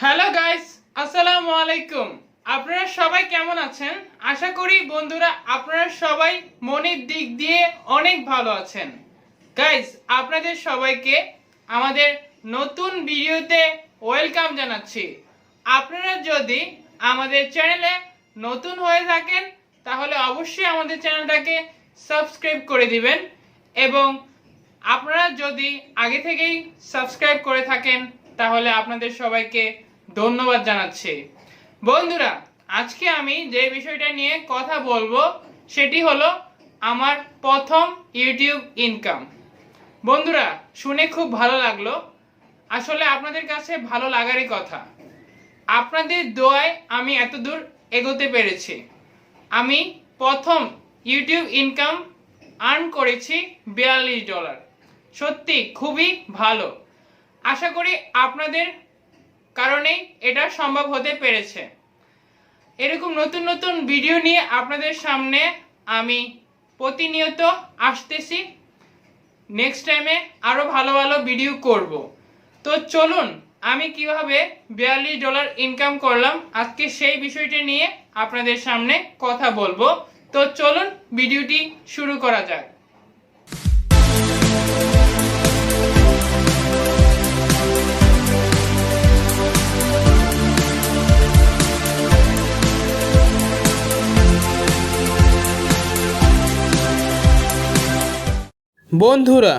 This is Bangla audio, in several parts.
হ্যালো গাইস, আসসালামু আলাইকুম। আপনারা সবাই কেমন আছেন? আশা করি বন্ধুরা আপনারা সবাই মনের দিক দিয়ে অনেক ভালো আছেন। গাইস, আপনাদের সবাইকে আমাদের নতুন ভিডিওতে ওয়েলকাম জানাচ্ছি। আপনারা যদি আমাদের চ্যানেলে নতুন হয়ে থাকেন তাহলে অবশ্যই আমাদের চ্যানেলটাকে সাবস্ক্রাইব করে দিবেন, এবং আপনারা যদি আগে থেকেই সাবস্ক্রাইব করে থাকেন তাহলে আপনাদের সবাইকে ধন্যবাদ জানাচ্ছি। বন্ধুরা, আজকে আমি যে বিষয়টা নিয়ে কথা বলবো সেটি হলো আমার প্রথম ইউটিউব ইনকাম। বন্ধুরা, শুনে খুব ভালো লাগলো। আসলে আপনাদের কাছে ভালো লাগারই কথা। আপনাদের দোয়ায় আমি এতদূর এগোতে পেরেছি। আমি প্রথম ইউটিউব ইনকাম আর্ন করেছি $42। সত্যি খুবই ভালো। আশা করি আপনাদের কারণেই এটা সম্ভব হতে পেরেছে। এরকম নতুন নতুন ভিডিও নিয়ে আপনাদের সামনে আমি প্রতিনিয়ত আসতেছি। নেক্সট টাইমে আরো ভালো ভালো ভিডিও করব। তো চলুন আমি কিভাবে $42 ইনকাম করলাম আজকে সেই বিষয়টি নিয়ে আপনাদের সামনে কথা বলবো। তো চলুন ভিডিওটি শুরু করা যাক। বন্ধুরা,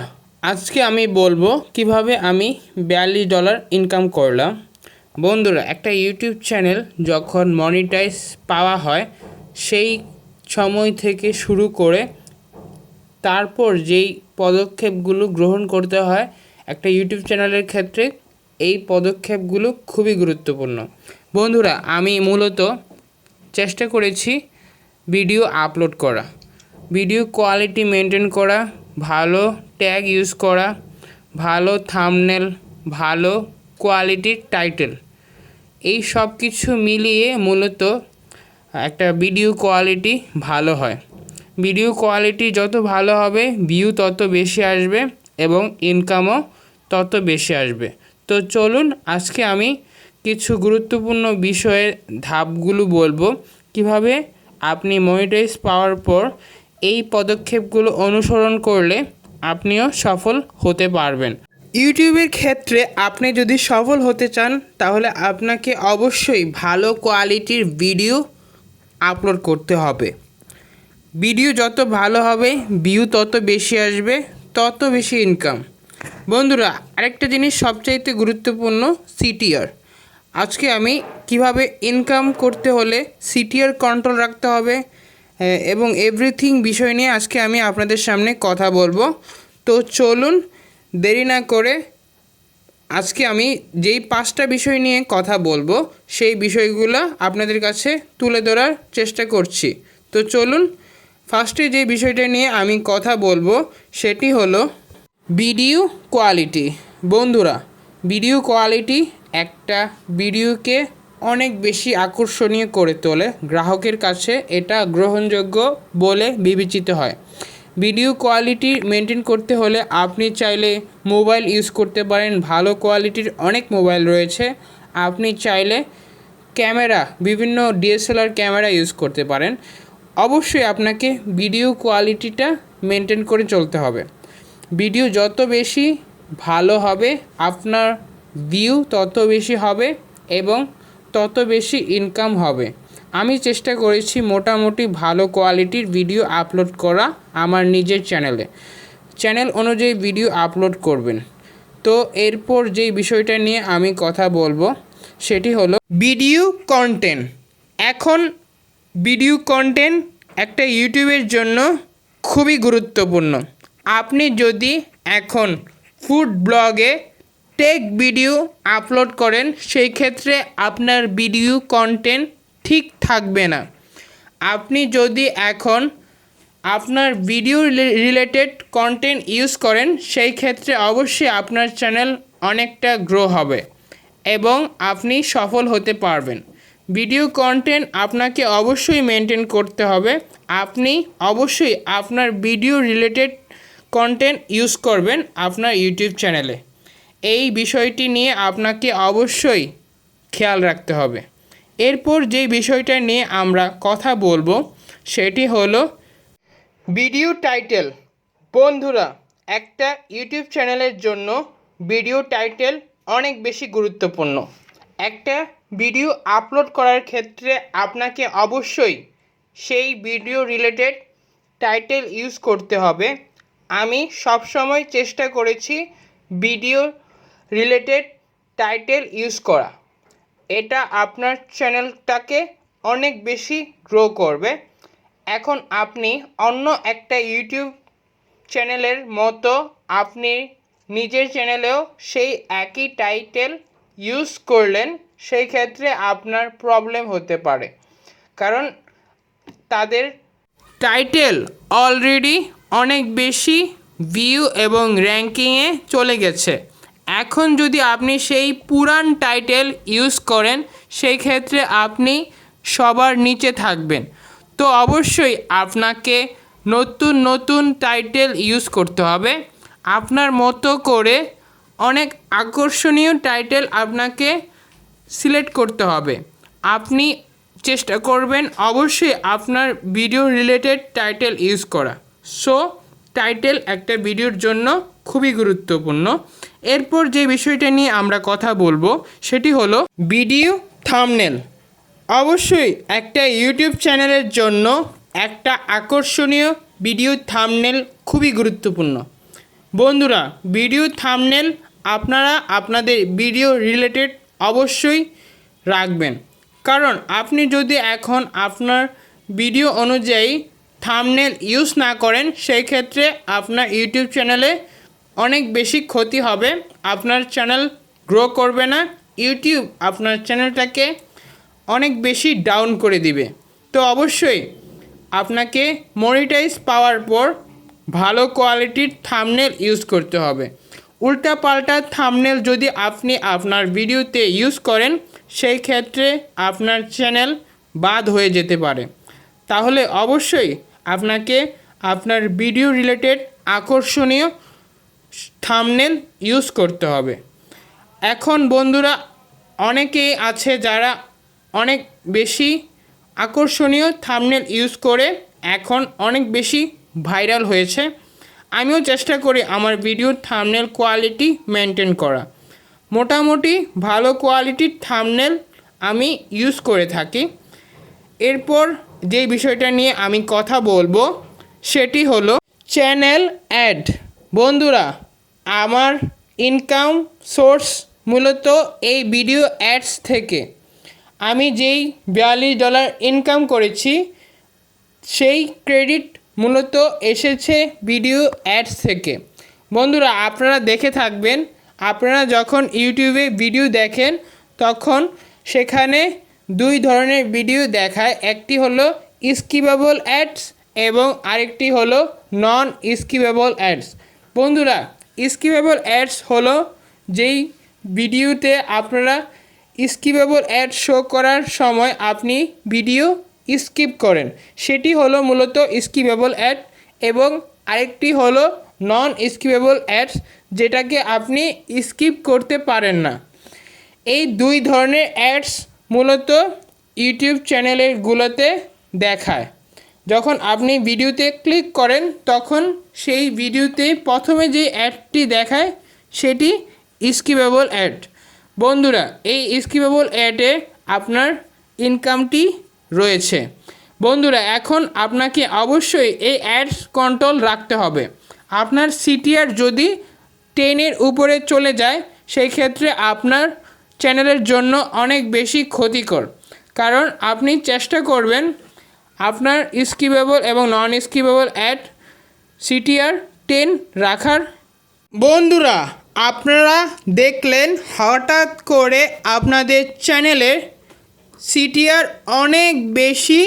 আজকে আমি বলবো কিভাবে আমি $42 ইনকাম করলাম। বন্ধুরা, একটা ইউটিউব চ্যানেল যখন মনিটাইজ পাওয়া হয় সেই সময় থেকে শুরু করে তারপর যেই পদক্ষেপগুলো গ্রহণ করতে হয় একটা ইউটিউব চ্যানেলের ক্ষেত্রে, এই পদক্ষেপগুলো খুবই গুরুত্বপূর্ণ। বন্ধুরা, আমি মূলত চেষ্টা করেছি ভিডিও আপলোড করা, ভিডিও কোয়ালিটি মেনটেন করা, ভালো ট্যাগ ইউজ করা, ভালো থাম্বনেল, ভালো কোয়ালিটির টাইটেল, এই সব কিছু মিলিয়ে মূলত একটা ভিডিও কোয়ালিটি ভালো হয়। ভিডিও কোয়ালিটি যত ভালো হবে ভিউ তত বেশি আসবে এবং ইনকামও তত বেশি আসবে। তো চলুন আজকে আমি কিছু গুরুত্বপূর্ণ বিষয়ের ধাপগুলো বলবো কিভাবে আপনি মনিটাইজ পাওয়ার পর এই পদক্ষেপগুলো অনুসরণ করলে আপনিও সফল হতে পারবেন। ইউটিউবের ক্ষেত্রে আপনি যদি সফল হতে চান তাহলে আপনাকে অবশ্যই ভালো কোয়ালিটির ভিডিও আপলোড করতে হবে। ভিডিও যত ভালো হবে ভিউ তত বেশি আসবে, তত বেশি ইনকাম। বন্ধুরা, আরেকটা জিনিস সবচাইতে গুরুত্বপূর্ণ, সিটিআর। আজকে আমি কিভাবে ইনকাম করতে হলে সিটিআর কন্ট্রোল রাখতে হবে এবং এভরিথিং বিষয় নিয়ে আজকে আমি আপনাদের সামনে কথা বলবো। তো চলুন দেরি না করে আজকে আমি যেই 5টা বিষয় নিয়ে কথা বলবো সেই বিষয়গুলো আপনাদের কাছে তুলে ধরার চেষ্টা করছি। তো চলুন ফার্স্টে যে বিষয়টা নিয়ে আমি কথা বলবো সেটি হলো ভিডিও কোয়ালিটি। বন্ধুরা, ভিডিও কোয়ালিটি একটা ভিডিওকে অনেক বেশি আকর্ষণীয় করে তোলে, গ্রাহকের কাছে এটা গ্রহণযোগ্য বলে বিবেচিত হয়। ভিডিও কোয়ালিটি মেনটেন করতে হলে আপনি চাইলে মোবাইল ইউজ করতে পারেন, ভালো কোয়ালিটির অনেক মোবাইল রয়েছে। আপনি চাইলে ক্যামেরা, বিভিন্ন ডিএসএলআর ক্যামেরা ইউজ করতে পারেন। অবশ্যই আপনাকে ভিডিও কোয়ালিটিটা মেনটেন করে চলতে হবে। ভিডিও যত বেশি ভালো হবে আপনার ভিউ তত বেশি হবে এবং তত বেশি ইনকাম হবে। আমি চেষ্টা করেছি মোটামুটি ভালো কোয়ালিটির ভিডিও আপলোড করা আমার নিজের চ্যানেল অনুযায়ী ভিডিও আপলোড করবেন। তো এরপর যেই বিষয়টা নিয়ে আমি কথা বলবো সেটি হলো ভিডিও কন্টেন্ট। এখন ভিডিও কন্টেন্ট একটা ইউটিউবের জন্য খুবই গুরুত্বপূর্ণ। আপনি যদি এখন ফুড ব্লগে টেক ভিডিও আপলোড করেন সেই ক্ষেত্রে আপনার ভিডিও কন্টেন্ট ঠিক থাকবে না। আপনি যদি এখন আপনার ভিডিও রিলেটেড কন্টেন্ট ইউজ করেন সেই ক্ষেত্রে অবশ্যই আপনার চ্যানেল অনেকটা গ্রো হবে এবং আপনি সফল হতে পারবেন। ভিডিও কন্টেন্ট আপনাকে অবশ্যই মেনটেন করতে হবে। আপনি অবশ্যই আপনার ভিডিও রিলেটেড কন্টেন্ট ইউজ করবেন আপনার ইউটিউব চ্যানেলে। এই বিষয়টি নিয়ে আপনাকে অবশ্যই খেয়াল রাখতে হবে। এরপর যে বিষয়টা নিয়ে আমরা কথা বলবো সেটি হলো ভিডিও টাইটেল। বন্ধুরা, একটা ইউটিউব চ্যানেলের জন্য ভিডিও টাইটেল অনেক বেশি গুরুত্বপূর্ণ। একটা ভিডিও আপলোড করার ক্ষেত্রে আপনাকে অবশ্যই সেই ভিডিও রিলেটেড টাইটেল ইউজ করতে হবে। আমি সবসময় চেষ্টা করেছি ভিডিও রিলেটেড টাইটেল ইউজ করা। এটা আপনার চ্যানেলটাকে অনেক বেশি গ্রো করবে। এখন আপনি অন্য একটা ইউটিউব চ্যানেলের মতো আপনি নিজের চ্যানেলেও সেই একই টাইটেল ইউজ করলেন, সেই ক্ষেত্রে আপনার প্রবলেম হতে পারে, কারণ তাদের টাইটেল অলরেডি অনেক বেশি ভিউ এবং র্যাঙ্কিংয়ে চলে গেছে। এখন যদি আপনি সেই পুরান টাইটেল ইউজ করেন, সেই ক্ষেত্রে আপনি সবার নিচে থাকবেন। তো অবশ্যই আপনাকে নতুন নতুন টাইটেল ইউজ করতে হবে। আপনার মতো করে অনেক আকর্ষণীয় টাইটেল আপনাকে সিলেক্ট করতে হবে। আপনি চেষ্টা করবেন অবশ্যই আপনার ভিডিও রিলেটেড টাইটেল ইউজ করা। সো টাইটেল একটা ভিডিওর জন্য খুবই গুরুত্বপূর্ণ। এরপর যে বিষয়টা নিয়ে আমরা কথা বলবো সেটি হলো ভিডিও থাম্বনেল। অবশ্যই একটা ইউটিউব চ্যানেলের জন্য একটা আকর্ষণীয় ভিডিও থাম্বনেল খুবই গুরুত্বপূর্ণ। বন্ধুরা, ভিডিও থাম্বনেল আপনারা আপনাদের ভিডিও রিলেটেড অবশ্যই রাখবেন, কারণ আপনি যদি এখন আপনার ভিডিও অনুযায়ী থাম্বনেল ইউজ না করেন, সেই ক্ষেত্রে আপনার ইউটিউব চ্যানেলে অনেক বেশি ক্ষতি হবে। আপনার চ্যানেল গ্রো করবে না, ইউটিউব আপনার চ্যানেলটাকে অনেক বেশি ডাউন করে দিবে। তো অবশ্যই আপনাকে মনিটাইজ পাওয়ার পর ভালো কোয়ালিটির থাম্বনেল ইউজ করতে হবে। উল্টাপাল্টা থাম্বনেল যদি আপনি আপনার ভিডিওতে ইউজ করেন, সেই ক্ষেত্রে আপনার চ্যানেল বাদ হয়ে যেতে পারে। তাহলে অবশ্যই আপনাকে আপনার ভিডিও রিলেটেড আকর্ষণীয় থাম্বনেল ইউজ করতে হবে। এখন বন্ধুরা, অনেকেই আছে যারা অনেক বেশি আকর্ষণীয় থাম্বনেল ইউজ করে এখন অনেক বেশি ভাইরাল হয়েছে। আমিও চেষ্টা করি আমার ভিডিওর থাম্বনেল কোয়ালিটি মেনটেন করা। মোটামুটি ভালো কোয়ালিটির থাম্বনেল আমি ইউজ করে থাকি। এরপর যে বিষয়টা নিয়ে আমি কথা বলবো সেটি হলো চ্যানেল অ্যাড। বন্ধুরা, আমার ইনকাম সোর্স মূলত এই ভিডিও অ্যাডস থেকে। আমি যেই $42 ইনকাম করেছি, সেই ক্রেডিট মূলত এসেছে ভিডিও অ্যাডস থেকে। বন্ধুরা, আপনারা দেখে থাকবেন, আপনারা যখন ইউটিউবে ভিডিও দেখেন তখন সেখানে দুই ধরনের ভিডিও দেখায়। একটি হলো স্কিপেবল অ্যাডস এবং আরেকটি হলো নন স্কিপেবল অ্যাডস। বন্ধুরা, স্কিপেবল অ্যাডস হলো যেই ভিডিওতে আপনারা স্কিপেবল অ্যাড শো করার সময় আপনি ভিডিও স্কিপ করেন, সেটি হলো মূলত স্কিপেবল অ্যাড। এবং আরেকটি হলো নন স্কিপেবল অ্যাডস, যেটাকে আপনি স্কিপ করতে পারেন না। এই দুই ধরনের অ্যাডস মূলত ইউটিউব চ্যানেলগুলোতে দেখায়। যখন আপনি ভিডিওতে ক্লিক করেন তখন সেই ভিডিওতে প্রথমে যে অ্যাডটি দেখায় সেটি স্কিপেবল অ্যাড। বন্ধুরা, এই স্কিপেবল অ্যাডে আপনার ইনকামটি রয়েছে। বন্ধুরা, এখন আপনাকে অবশ্যই এই অ্যাডস কন্ট্রোল রাখতে হবে। আপনার সিটিআর যদি 10-এর উপরে চলে যায়, সেই ক্ষেত্রে আপনার চ্যানেলের জন্য অনেক বেশি ক্ষতিকর, কারণ আপনি চেষ্টা করবেন আপনার স্কিপেবল এবং নন স্কিপেবল অ্যাড সিটিআর 10 রাখার। বন্ধুরা, আপনারা দেখলেন হঠাৎ করে আপনাদের চ্যানেলের সিটিআর অনেক বেশি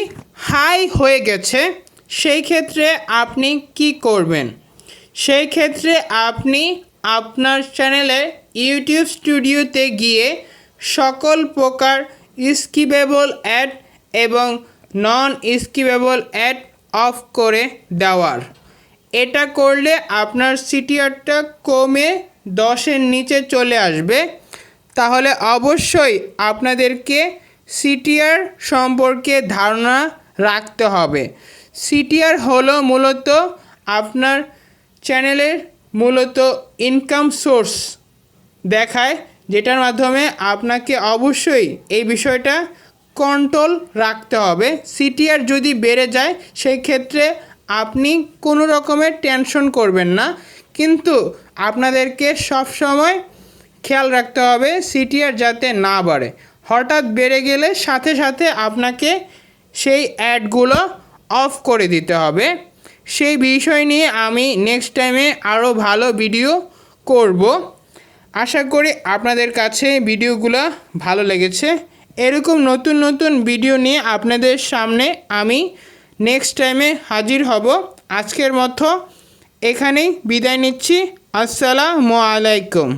হাই হয়ে গেছে। সেই ক্ষেত্রে আপনি কি করবেন? সেই ক্ষেত্রে আপনি আপনার চ্যানেলে ইউটিউব স্টুডিওতে গিয়ে সকল প্রকার স্কিপেবল অ্যাড এবং নন স্কিপেবল অ্যাড অফ করে দেওয়ার। এটা করলে আপনার সিটিআরটা কমে 10-এর নিচে চলে আসবে। তাহলে অবশ্যই আপনাদেরকে সিটিআর সম্পর্কে ধারণা রাখতে হবে। সিটিআর হলো মূলত আপনার চ্যানেলের মূলত ইনকাম সোর্স দেখায়, যেটার মাধ্যমে আপনাকে অবশ্যই এই বিষয়টা কন্ট্রোল রাখতে হবে। সিটিআর যদি বেড়ে যায় সেই ক্ষেত্রে আপনি কোনো রকমের টেনশন করবেন না, কিন্তু আপনাদেরকে সব সময় খেয়াল রাখতে হবে সিটিআর যাতে না বাড়ে। হঠাৎ বেড়ে গেলে সাথে সাথে আপনাকে সেই অ্যাডগুলো অফ করে দিতে হবে। সেই বিষয় নিয়ে আমি নেক্সট টাইমে আরও ভালো ভিডিও করব। আশা করি আপনাদের কাছে ভিডিওগুলো ভালো লেগেছে। এরকম নতুন নতুন ভিডিও নিয়ে আপনাদের সামনে আমি নেক্সট টাইমে হাজির হব। আজকের মতো এখানেই বিদায় নিচ্ছি। আসসালামু আলাইকুম।